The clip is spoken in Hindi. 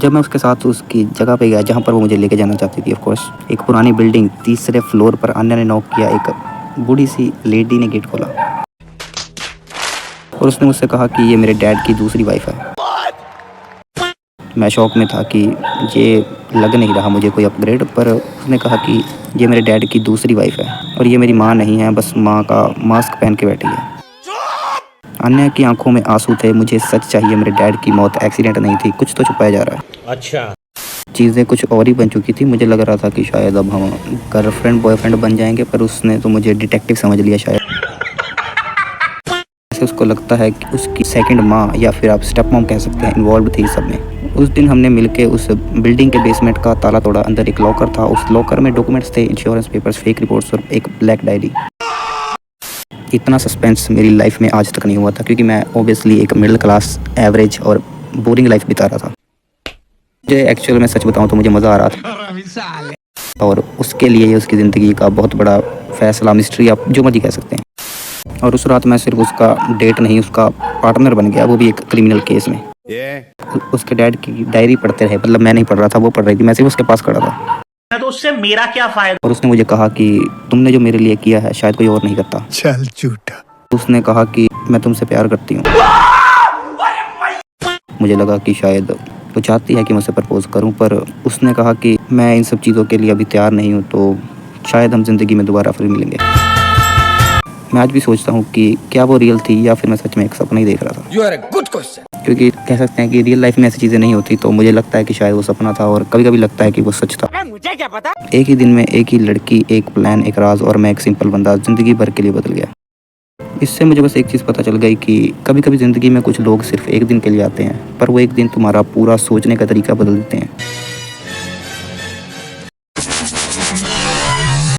जब मैं उसके साथ उसकी जगह पे गया जहाँ पर वो मुझे लेके जाना चाहती थी, ऑफ कोर्स एक पुरानी बिल्डिंग, तीसरे फ्लोर पर अन्य ने नॉक किया। एक बूढ़ी सी लेडी ने गेट खोला और उसने मुझसे कहा कि ये मेरे डैड की दूसरी वाइफ है। मैं शौक में था कि ये लग नहीं रहा मुझे कोई अपग्रेड, पर उसने कहा कि ये मेरे डैड की दूसरी वाइफ है और ये मेरी माँ नहीं है, बस माँ का मास्क पहन के बैठी है। अन्य की आंखों में आंसू थे। मुझे सच चाहिए, मेरे डैड की मौत एक्सीडेंट नहीं थी, कुछ तो छुपाया जा रहा है। अच्छा, चीज़ें कुछ और ही बन चुकी थी। मुझे लग रहा था कि शायद अब हम गर्लफ्रेंड बॉयफ्रेंड बन जाएंगे, पर उसने तो मुझे डिटेक्टिव समझ लिया शायद। ऐसे उसको लगता है कि उसकी सेकंड माँ या फिर आप स्टेप मॉम कह सकते हैं इन्वॉल्व थी सब में। उस दिन हमने मिलके उस बिल्डिंग के बेसमेंट का ताला तोड़ा। अंदर एक लॉकर था, उस लॉकर में डॉक्यूमेंट्स थे, इंश्योरेंस पेपर्स, फेक रिपोर्ट्स और एक ब्लैक डायरी। इतना सस्पेंस मेरी लाइफ में आज तक नहीं हुआ था, क्योंकि मैं ओबियसली एक मिडिल क्लास एवरेज और बोरिंग लाइफ बिता रहा था। मुझे एक्चुअल में सच बताऊं तो मुझे मज़ा आ रहा था, और उसके लिए उसकी ज़िंदगी का बहुत बड़ा फैसला, मिस्ट्री, आप जो मर्जी कह सकते हैं। और उस रात मैं सिर्फ उसका डेट नहीं, उसका पार्टनर बन गया, वो भी एक क्रिमिनल केस में। उसके डैड की डायरी पढ़ते रहे, मतलब मैं नहीं पढ़ रहा था, वो पढ़ रही थी, मैं सिर्फ उसके पास खड़ा था। तो उससे मेरा क्या फायदा। और उसने मुझे कहा कि तुमने जो मेरे लिए किया है शायद कोई और नहीं करता। चल झूठा। उसने कहा कि मैं तुमसे प्यार करती हूँ। मुझे लगा कि शायद वो चाहती है कि मैं उसे प्रपोज करूं, पर उसने कहा कि मैं इन सब चीज़ों के लिए अभी तैयार नहीं हूं, तो शायद हम ज़िंदगी में दोबारा फिर मिलेंगे। मैं आज भी सोचता हूं कि क्या वो रियल थी या फिर मैं सच में एक सपना ही देख रहा था। You are a good question. क्योंकि कह सकते हैं कि रियल लाइफ में ऐसी चीज़ें नहीं होती, तो मुझे लगता है कि शायद वो सपना था, और कभी कभी लगता है कि वो सच था। मुझे क्या पता। एक ही दिन में एक ही लड़की, एक प्लान, एक राज, और मैं एक सिंपल बंदा ज़िंदगी भर के लिए बदल गया। इससे मुझे बस एक चीज़ पता चल गई कि कभी कभी ज़िंदगी में कुछ लोग सिर्फ एक दिन के लिए आते हैं, पर वो एक दिन तुम्हारा पूरा सोचने का तरीका बदल देते हैं।